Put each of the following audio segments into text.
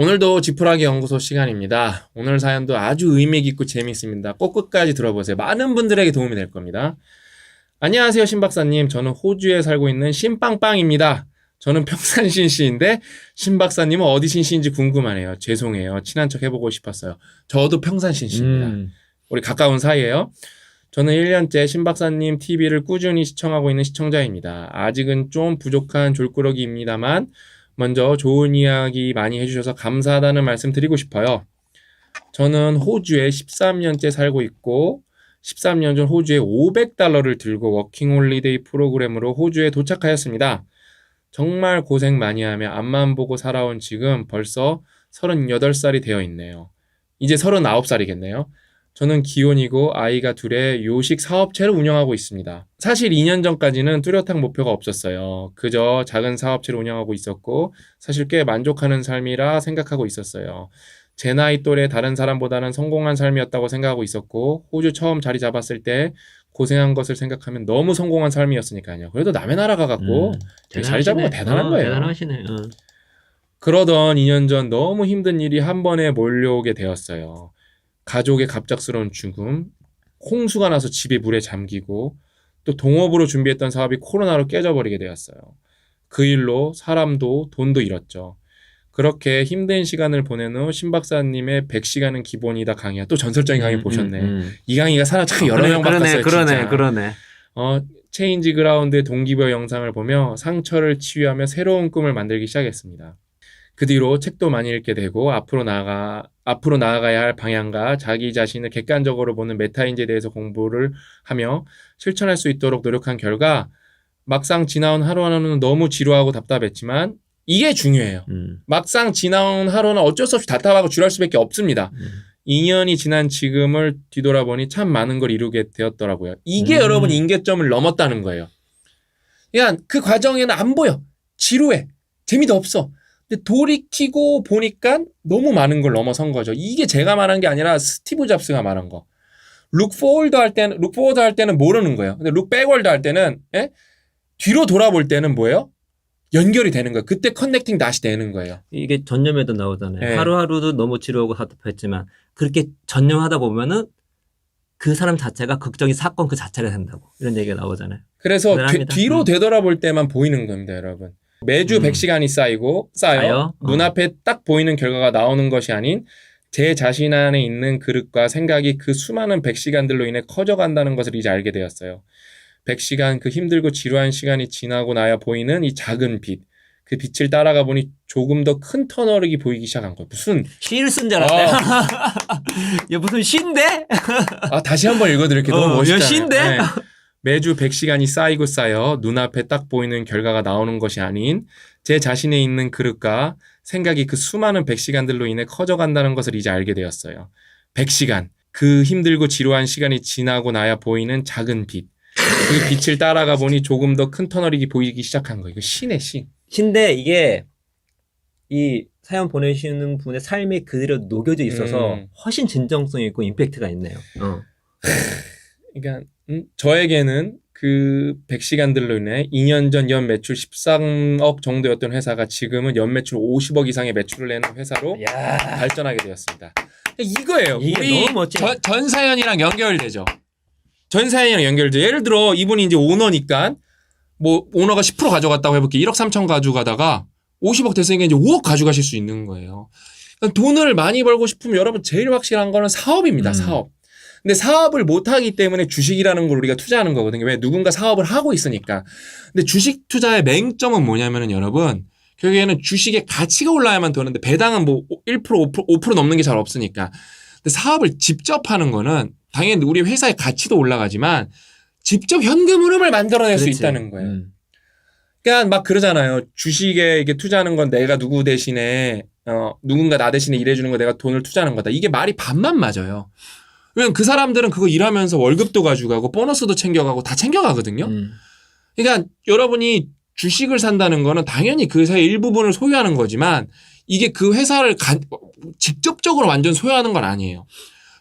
오늘도 지푸라기 연구소 시간입니다. 오늘 사연도 아주 의미 깊고 재미있습니다. 꼭 끝까지 들어보세요. 많은 분들에게 도움이 될 겁니다. 안녕하세요, 신박사님. 저는 호주에 살고 있는 신빵빵입니다. 저는 평산신시인데 신박사님은 어디 신시인지 궁금하네요. 죄송해요. 친한 척 해보고 싶었어요. 저도 평산신시입니다. 우리 가까운 사이예요. 저는 1년째 신박사님 TV를 꾸준히 시청하고 있는 시청자입니다. 아직은 좀 부족한 졸꾸러기입니다만 먼저 좋은 이야기 많이 해주셔서 감사하다는 말씀 드리고 싶어요. 저는 호주에 13년째 살고 있고 13년 전 호주에 $500를 들고 워킹홀리데이 프로그램으로 호주에 도착하였습니다. 정말 고생 많이 하며 앞만 보고 살아온 지금 벌써 38살이 되어 있네요. 이제 39살이겠네요. 저는 기혼이고 아이가 둘에 요식 사업체를 운영하고 있습니다. 사실 2년 전까지는 뚜렷한 목표가 없었어요. 그저 작은 사업체를 운영하고 있었고 사실 꽤 만족하는 삶이라 생각하고 있었어요. 제 나이 또래 다른 사람보다는 성공한 삶이었다고 생각하고 있었고 호주 처음 자리 잡았을 때 고생한 것을 생각하면 너무 성공한 삶이었으니까요. 그래도 남의 나라 가갖고 자리 잡은 거 대단한 거예요. 대단하시네. 그러던 2년 전 너무 힘든 일이 한 번에 몰려오게 되었어요. 가족의 갑작스러운 죽음, 홍수가 나서 집이 물에 잠기고 또 동업으로 준비했던 사업이 코로나로 깨져버리게 되었어요. 그 일로 사람도 돈도 잃었죠. 그렇게 힘든 시간을 보낸 후 신박사님의 100시간은 기본이다 강의야. 또 전설적인 강의 보셨네. 이 강의가 사람 참 여러 명 바꿨어요. 그러네. 체인지 그라운드의 동기부여 영상을 보며 상처를 치유하며 새로운 꿈을 만들기 시작했습니다. 그 뒤로 책도 많이 읽게 되고 앞으로 나아가야 할 방향과 자기 자신을 객관적으로 보는 메타인지에 대해서 공부를 하며 실천할 수 있도록 노력한 결과 막상 지나온 하루하루는 너무 지루하고 답답했지만 이게 중요해요. 막상 지나온 하루는 어쩔 수 없이 답답하고 지루할 수밖에 없습니다. 2년이 지난 지금을 뒤돌아보니 참 많은 걸 이루게 되었더라고요. 이게 여러분 임계점을 넘었다는 거예요. 그러니까 그 과정에는 안 보여. 지루해. 재미도 없어. 근데 돌이키고 보니까 너무 많은 걸 넘어선 거죠. 이게 제가 말한 게 아니라 스티브 잡스가 말한 거. 룩 포워드 할 때는 모르는 거예요. 근데 룩 백월드 할 때는 뒤로 돌아볼 때는 뭐예요? 연결이 되는 거예요. 그때 커넥팅 다시 되는 거예요. 이게 전념에도 나오잖아요. 하루하루도 너무 지루하고 답답했지만 그렇게 전념하다 보면은 그 사람 자체가 극적인 사건 그 자체가 된다고 이런 얘기가 나오잖아요. 그래서 뒤로 되돌아볼 때만 보이는 겁니다, 여러분. 매주 100시간이 쌓여 눈앞에 딱 보이는 결과가 나오는 것이 아닌 제 자신 안에 있는 그릇과 생각이 그 수많은 100시간들로 인해 커져간다는 것을 이제 알게 되었어요. 100시간 그 힘들고 지루한 시간이 지나고 나야 보이는 이 작은 빛. 그 빛을 따라가 보니 조금 더 큰 터널이 보이기 시작한 거예요. 무슨 시를 쓴 줄 알았네. 야, 무슨 시인데? 다시 한번 읽어드릴게요. 너무 멋있잖아요. 시인데? 매주 100시간이 쌓여 눈앞에 딱 보이는 결과가 나오는 것이 아닌 제 자신에 있는 그릇과 생각이 그 수많은 100시간들로 인해 커져간다는 것을 이제 알게 되었어요. 100시간. 그 힘들고 지루한 시간이 지나고 나야 보이는 작은 빛. 그 빛을 따라가 보니 조금 더 큰 터널이 보이기 시작한 거예요. 이거 시네, 시. 신데 이게 이 사연 보내시는 분의 삶이 그대로 녹여져 있어서 훨씬 진정성 있고 임팩트가 있네요. 그러니까 저에게는 그 100시간들로 인해 2년 전 연 매출 13억 정도였던 회사가 지금은 연 매출 50억 이상의 매출을 내는 회사로 발전하게 되었습니다. 이거예요. 우리 너무 멋져요. 전 사연이랑 연결되죠. 전 사연이랑 연결돼. 예를 들어 이분이 이제 오너니까 뭐 오너가 10% 가져갔다고 해볼게요. 1억 3천 가져가다가 50억 됐으니까 이제 5억 가져가실 수 있는 거예요. 그러니까 돈을 많이 벌고 싶으면 여러분 제일 확실한 거는 사업입니다. 사업. 근데 사업을 못하기 때문에 주식이라는 걸 우리가 투자하는 거거든요. 왜? 누군가 사업을 하고 있으니까. 근데 주식 투자의 맹점은 뭐냐면은 여러분 결국에는 주식의 가치가 올라야만 되는데 배당은 뭐 1%, 5% 넘는 게 잘 없으니까. 근데 사업을 직접 하는 거는 당연히 우리 회사의 가치도 올라가지만 직접 현금 흐름을 만들어낼 수 있다는 거예요. 그러니까 막 그러잖아요. 주식에 이게 투자하는 건 내가 누구 대신에 누군가 나 대신에 일해주는 거 내가 돈을 투자하는 거다. 이게 말이 반만 맞아요. 왜냐면 그 사람들은 그거 일하면서 월급도 가져가고 보너스도 챙겨가고 다 챙겨가거든요. 그러니까 여러분이 주식을 산다는 거는 당연히 그 회사의 일부분을 소유하는 거지만 이게 그 회사를 직접적으로 완전 소유하는 건 아니에요.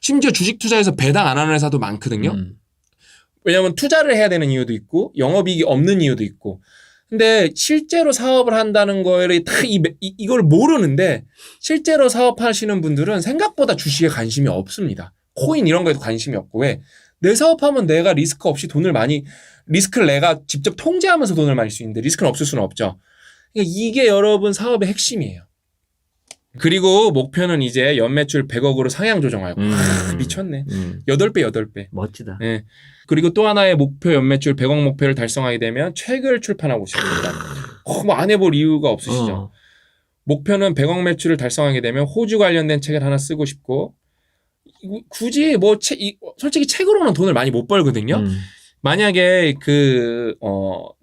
심지어 주식 투자에서 배당 안 하는 회사도 많거든요. 왜냐하면 투자를 해야 되는 이유도 있고 영업이익이 없는 이유도 있고 근데 실제로 사업을 한다는 거를 다 이걸 모르는데 실제로 사업하시는 분들은 생각보다 주식에 관심이 없습니다. 코인 이런 거에도 관심이 없고 왜? 내 사업하면 내가 리스크를 내가 직접 통제하면서 돈을 많이 수 있는데 리스크는 없을 수는 없죠. 그러니까 이게 여러분 사업의 핵심이에요. 그리고 목표는 이제 연매출 100억으로 상향 조정하고 미쳤네. 8배. 멋지다. 네. 그리고 또 하나의 목표 연매출 100억 목표를 달성하게 되면 책을 출판하고 싶습니다. 뭐 안 해볼 이유가 없으시죠. 목표는 100억 매출을 달성하게 되면 호주 관련된 책을 하나 쓰고 싶고 굳이 솔직히 책으로는 돈을 많이 못 벌거든요. 만약에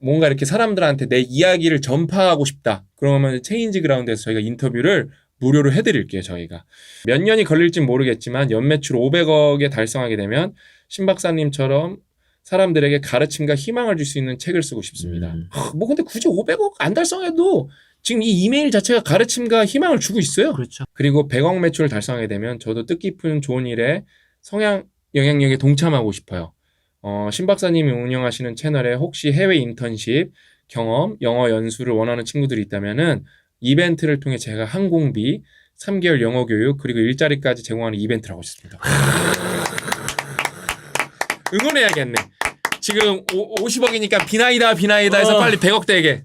뭔가 이렇게 사람들한테 내 이야기를 전파하고 싶다. 그러면 체인지 그라운드에서 저희가 인터뷰를 무료로 해드릴게요, 저희가. 몇 년이 걸릴진 모르겠지만 연매출 500억에 달성하게 되면 신 박사님처럼 사람들에게 가르침과 희망을 줄 수 있는 책을 쓰고 싶습니다. 근데 굳이 500억 안 달성해도 지금 이 이메일 자체가 가르침과 희망을 주고 있어요. 그렇죠. 그리고 100억 매출을 달성하게 되면 저도 뜻깊은 좋은 일에 성향 영향력에 동참하고 싶어요. 신 박사님이 운영하시는 채널에 혹시 해외 인턴십, 경험, 영어 연수를 원하는 친구들이 있다면은 이벤트를 통해 제가 항공비, 3개월 영어 교육, 그리고 일자리까지 제공하는 이벤트를 하고 싶습니다. 응원해야겠네. 지금 50억이니까 비나이다 해서 빨리 100억 되게.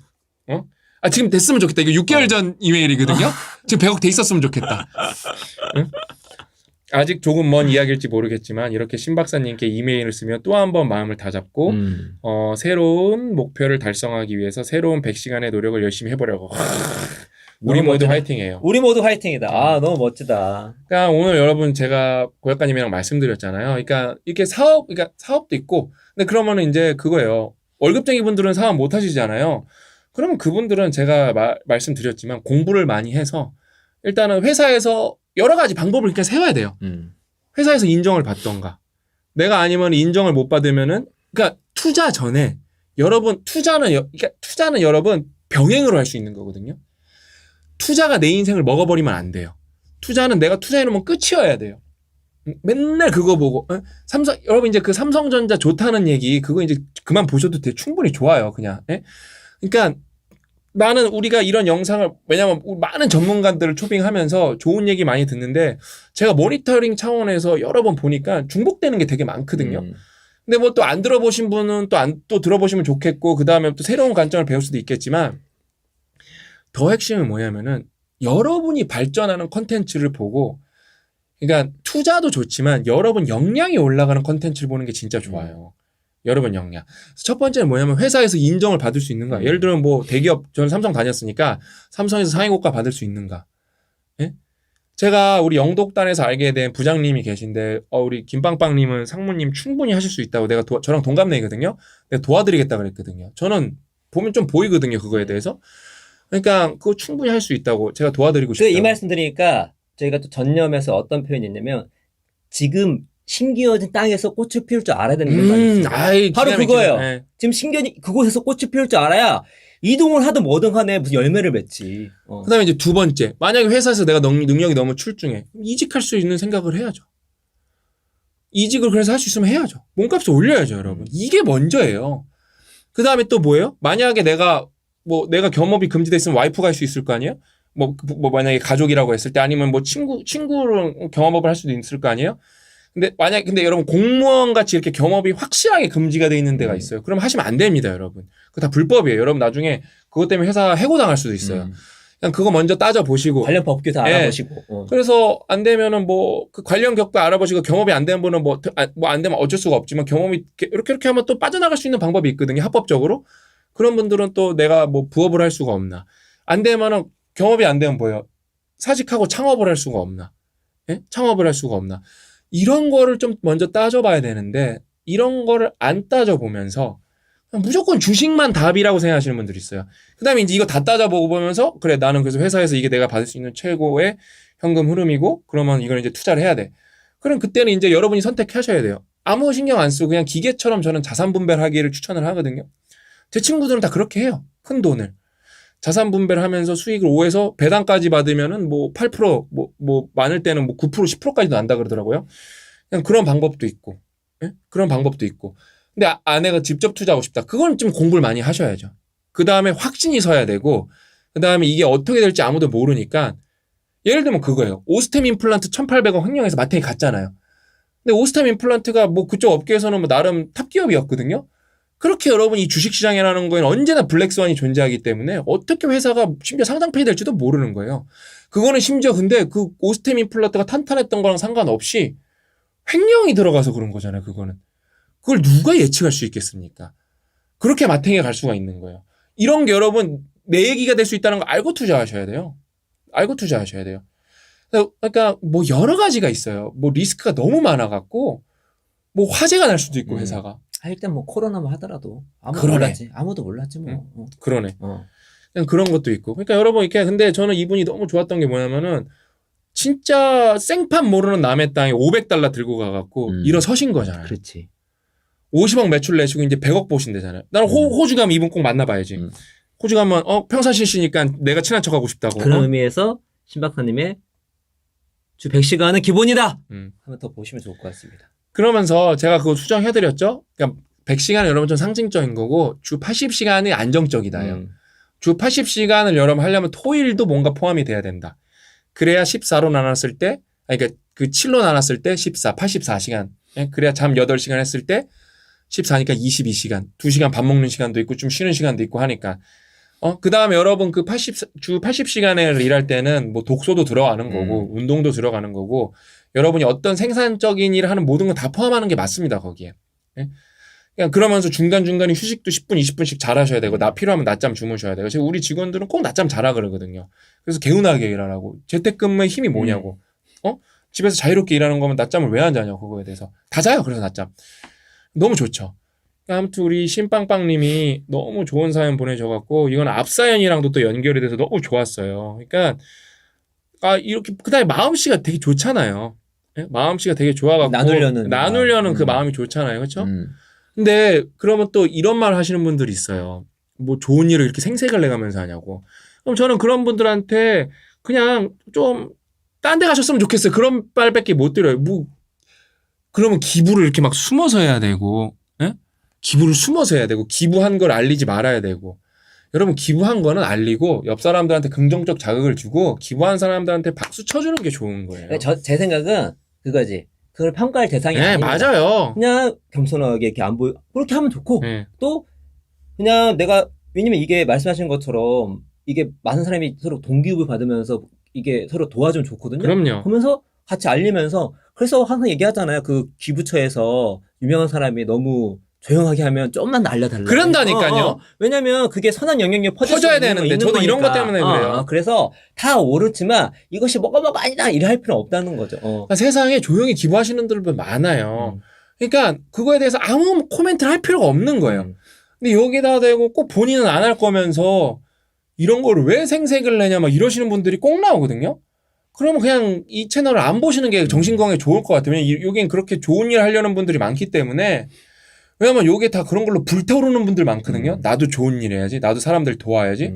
지금 됐으면 좋겠다. 이거 6개월 전 이메일이거든요. 지금 100억 돼 있었으면 좋겠다. 응? 아직 조금 먼 이야기일지 모르겠지만 이렇게 신 박사님께 이메일을 쓰면 또 한 번 마음을 다잡고 새로운 목표를 달성하기 위해서 새로운 100시간의 노력을 열심히 해보려고. 우리 모두 화이팅해요. 우리 모두 화이팅이다. 너무 멋지다. 그러니까 오늘 여러분 제가 고약가님이랑 말씀드렸잖아요. 그러니까 이렇게 사업도 있고 근데 그러면은 이제 그거예요. 월급쟁이 분들은 사업 못 하시잖아요. 그러면 그분들은 제가 말씀드렸지만 공부를 많이 해서 일단은 회사에서 여러 가지 방법을 이렇게 세워야 돼요. 회사에서 인정을 받던가. 내가 아니면 인정을 못 받으면은, 그러니까 투자 전에 투자는 여러분 병행으로 할 수 있는 거거든요. 투자가 내 인생을 먹어버리면 안 돼요. 투자는 내가 투자해놓으면 끝이어야 돼요. 맨날 그거 보고, 여러분 이제 그 삼성전자 좋다는 얘기, 그거 이제 그만 보셔도 돼. 충분히 좋아요. 그냥. 그러니까 나는 우리가 이런 영상을 왜냐면 많은 전문가들을 초빙하면서 좋은 얘기 많이 듣는데 제가 모니터링 차원에서 여러 번 보니까 중복되는 게 되게 많거든요. 근데 뭐 또 안 들어보신 분은 또 들어보시면 좋겠고 그 다음에 또 새로운 관점을 배울 수도 있겠지만 더 핵심은 뭐냐면은 여러분이 발전하는 컨텐츠를 보고 그러니까 투자도 좋지만 여러분 역량이 올라가는 컨텐츠를 보는 게 진짜 좋아요. 여러분 역량. 첫 번째는 뭐냐면 회사에서 인정을 받을 수 있는가. 예를 들면 뭐 대기업, 저는 삼성 다녔으니까 삼성에서 상위고가 받을 수 있는가. 예? 제가 우리 영독단에서 알게 된 부장님이 계신데 우리 김빵빵님은 상무님 충분히 하실 수 있다고 내가 저랑 동갑내거든요. 내가 도와드리겠다 그랬거든요. 저는 보면 좀 보이거든요. 그거에 대해서. 그러니까 그거 충분히 할 수 있다고 제가 도와드리고 싶다. 이 말씀 드리니까 저희가 또 전념해서 어떤 표현이 있냐면 지금 심기어진 땅에서 꽃을 피울 줄 알아야 되는 게 말이에요. 바로 그거예요. 네. 지금 심기어진 그곳에서 꽃을 피울 줄 알아야 이동을 하든 뭐든 간에 무슨 열매를 맺지. 그다음에 이제 두 번째. 만약에 회사에서 내가 능력이 너무 출중해. 이직할 수 있는 생각을 해야죠. 이직을 그래서 할 수 있으면 해야죠. 몸값을 올려야죠, 여러분. 이게 먼저예요. 그다음에 또 뭐예요? 만약에 내가 겸업이 금지돼 있으면 와이프가 할 수 있을 거 아니에요? 만약에 가족이라고 했을 때 아니면 뭐 친구랑 경험업을 할 수도 있을 거 아니에요? 근데 여러분 공무원 같이 이렇게 경업이 확실하게 금지가 돼 있는 데가 있어요. 그럼 하시면 안 됩니다, 여러분. 그거 다 불법이에요. 여러분 나중에 그것 때문에 회사 해고당할 수도 있어요. 그냥 그거 먼저 따져보시고. 관련 법규 다 알아보시고. 그래서 안 되면은 그 관련 격도 알아보시고 경험이 안 되는 분은 안 되면 어쩔 수가 없지만 경험이 이렇게 하면 또 빠져나갈 수 있는 방법이 있거든요. 합법적으로. 그런 분들은 또 내가 부업을 할 수가 없나. 안 되면은 경험이 안 되면 뭐예요? 사직하고 창업을 할 수가 없나. 예? 창업을 할 수가 없나. 이런 거를 좀 먼저 따져봐야 되는데 이런 거를 안 따져보면서 무조건 주식만 답이라고 생각하시는 분들이 있어요. 그 다음에 이제 이거 다 따져보고 보면서 그래 나는 그래서 회사에서 이게 내가 받을 수 있는 최고의 현금 흐름이고 그러면 이걸 이제 투자를 해야 돼. 그럼 그때는 이제 여러분이 선택하셔야 돼요. 아무 신경 안 쓰고 그냥 기계처럼 저는 자산 분배하기를 추천을 하거든요. 제 친구들은 다 그렇게 해요. 큰 돈을. 자산 분배를 하면서 수익을 5에서 배당까지 받으면은 8% 많을 때는 9% 10%까지도 난다 그러더라고요. 그냥 그런 방법도 있고. 예? 그런 방법도 있고. 근데 아내가 직접 투자하고 싶다. 그건 좀 공부를 많이 하셔야죠. 그 다음에 확신이 서야 되고, 그 다음에 이게 어떻게 될지 아무도 모르니까, 예를 들면 그거예요. 오스템 임플란트 1,800원 횡령해서 마탱이 갔잖아요. 근데 오스템 임플란트가 뭐 그쪽 업계에서는 뭐 나름 탑기업이었거든요. 그렇게 여러분 이 주식시장이라는 거에는 언제나 블랙스완이 존재하기 때문에 어떻게 회사가 심지어 상장폐이 될지도 모르는 거예요. 그거는 심지어 근데 그 오스템 임플란트가 탄탄했던 거랑 상관없이 횡령이 들어가서 그런 거잖아요. 그거는. 그걸 누가 예측할 수 있겠습니까? 그렇게 마탱이가 갈 수가 있는 거예요. 이런 게 여러분 내 얘기가 될 수 있다는 거 알고 투자하셔야 돼요. 알고 투자하셔야 돼요. 그러니까 뭐 여러 가지가 있어요. 뭐 리스크가 너무 많아갖고 뭐 화재가 날 수도 있고 회사가. 일단 뭐 코로나만 하더라도 그러네. 아무도 몰랐지 뭐. 그러네. 그냥 그런 것도 있고. 그러니까 여러분 이렇게 근데 저는 이분이 너무 좋았던 게 뭐냐면은 진짜 생판 모르는 남의 땅에 $500 들고 가갖고 일어서신 거잖아요. 그렇지. 50억 매출 내시고 이제 100억 보신대잖아요. 나는 호주 가면 이분 꼭 만나봐야지. 호주 가면 평사신 씨니까 내가 친한 척하고 싶다고. 그런 의미에서 신 박사님의 주 100시간은 기본이다. 한번 더 보시면 좋을 것 같습니다. 그러면서 제가 그거 수정해드렸죠. 그러니까 100시간은 여러분 좀 상징적인 거고 주 80시간이 안정적이다요. 주 80시간을 여러분 하려면 토일도 뭔가 포함이 돼야 된다. 그래야 14로 나눴을 때, 그러니까 그 7로 나눴을 때 14, 84시간. 그래야 잠 8시간 했을 때 14니까 22시간. 2시간 밥 먹는 시간도 있고 좀 쉬는 시간도 있고 하니까. 그 다음에 여러분 그 주 80시간을 일할 때는 뭐 독서도 들어가는 거고, 운동도 들어가는 거고, 여러분이 어떤 생산적인 일을 하는 모든 건 다 포함하는 게 맞습니다, 거기에. 그냥 그러면서 중간중간에 휴식도 10분, 20분씩 잘 하셔야 되고, 필요하면 낮잠 주무셔야 되고. 지금 우리 직원들은 꼭 낮잠 자라 그러거든요. 그래서 개운하게 일하라고. 재택근무의 힘이 뭐냐고. 집에서 자유롭게 일하는 거면 낮잠을 왜 안 자냐고, 그거에 대해서. 다 자요, 그래서 낮잠. 너무 좋죠. 아무튼 우리 신빵빵님이 너무 좋은 사연 보내줘갖고, 이건 앞 사연이랑도 또 연결이 돼서 너무 좋았어요. 그러니까, 이렇게, 그 다음에 마음씨가 되게 좋잖아요. 마음씨가 되게 좋아갖고. 나누려는 그 마음이 좋잖아요. 그쵸? 근데, 그러면 또 이런 말 하시는 분들이 있어요. 뭐 좋은 일을 이렇게 생색을 내가면서 하냐고. 그럼 저는 그런 분들한테 그냥 좀, 딴 데 가셨으면 좋겠어요. 그런 말밖에 못 드려요. 뭐, 그러면 기부를 이렇게 막 숨어서 해야 되고, 기부를 숨어서 해야 되고, 기부한 걸 알리지 말아야 되고. 여러분, 기부한 거는 알리고, 옆 사람들한테 긍정적 자극을 주고, 기부한 사람들한테 박수 쳐주는 게 좋은 거예요. 제 생각은 그거지. 그걸 평가할 대상이 아닙니다. 맞아요. 그냥 겸손하게 이렇게 안 보여. 그렇게 하면 좋고, 또, 그냥 왜냐면 이게 말씀하신 것처럼, 이게 많은 사람이 서로 동기부여 받으면서 이게 서로 도와주면 좋거든요. 그럼요. 그러면서 같이 알리면서, 그래서 항상 얘기하잖아요. 그 기부처에서 유명한 사람이 너무 조용하게 하면 좀만 알려달라고. 그런다니까요. 왜냐면 그게 선한 영향력 퍼져야 되는데 저도 이런 것 때문에 그래요. 그래서 다 옳지만 이것이 뭐가 아니다 이래 할 필요는 없다는 거죠. 그러니까 세상에 조용히 기부하시는 분들 많아요. 그러니까 그거에 대해서 아무 코멘트를 할 필요가 없는 거예요. 근데 여기다 대고 꼭 본인은 안 할 거면서 이런 거를 왜 생색을 내냐 막 이러시는 분들이 꼭 나오거든요. 그러면 그냥 이 채널을 안 보시는 게 정신건강에 좋을 것 같아요. 왜냐면 여긴 그렇게 좋은 일 하려는 분들이 많기 때문에. 왜냐면 요게 다 그런 걸로 불타오르는 분들 많거든요. 나도 좋은 일 해야지. 나도 사람들 도와야지.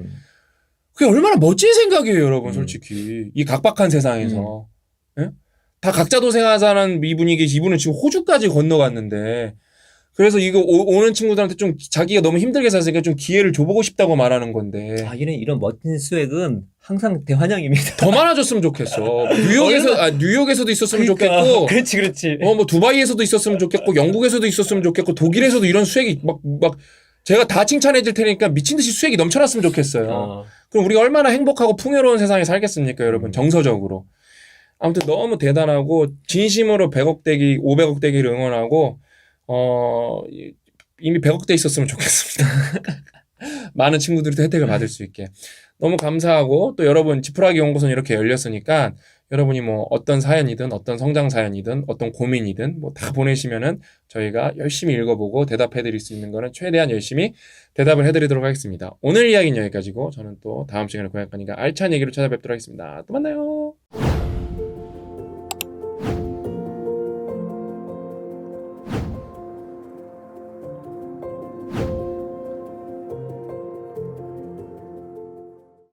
그게 얼마나 멋진 생각이에요, 여러분, 솔직히. 이 각박한 세상에서. 예? 다 각자 도생하자는 이분은 지금 호주까지 건너갔는데, 그래서 이거 오는 친구들한테 좀 자기가 너무 힘들게 살았으니까 좀 기회를 줘보고 싶다고 말하는 건데. 이런 멋진 수액은 항상 대환영입니다. 더 많아졌으면 좋겠어. 뉴욕에서도 있었으면 좋겠고. 그렇지. 뭐 두바이에서도 있었으면 좋겠고, 영국에서도 있었으면 좋겠고, 독일에서도 이런 수액이 제가 다 칭찬해 줄 테니까 미친 듯이 수액이 넘쳐났으면 좋겠어요. 그럼 우리가 얼마나 행복하고 풍요로운 세상에 살겠습니까, 여러분? 정서적으로. 아무튼 너무 대단하고, 진심으로 100억 대기, 500억 대기를 응원하고, 이미 100억 대 있었으면 좋겠습니다. 많은 친구들이 혜택을 받을 수 있게. 너무 감사하고, 또 여러분, 지푸라기 연구소는 이렇게 열렸으니까, 여러분이 뭐 어떤 사연이든, 어떤 성장 사연이든, 어떤 고민이든, 뭐 다 보내시면은 저희가 열심히 읽어보고 대답해 드릴 수 있는 거는 최대한 열심히 대답을 해드리도록 하겠습니다. 오늘 이야기는 여기까지고, 저는 또 다음 시간에 고약하니까 알찬 얘기로 찾아뵙도록 하겠습니다. 또 만나요.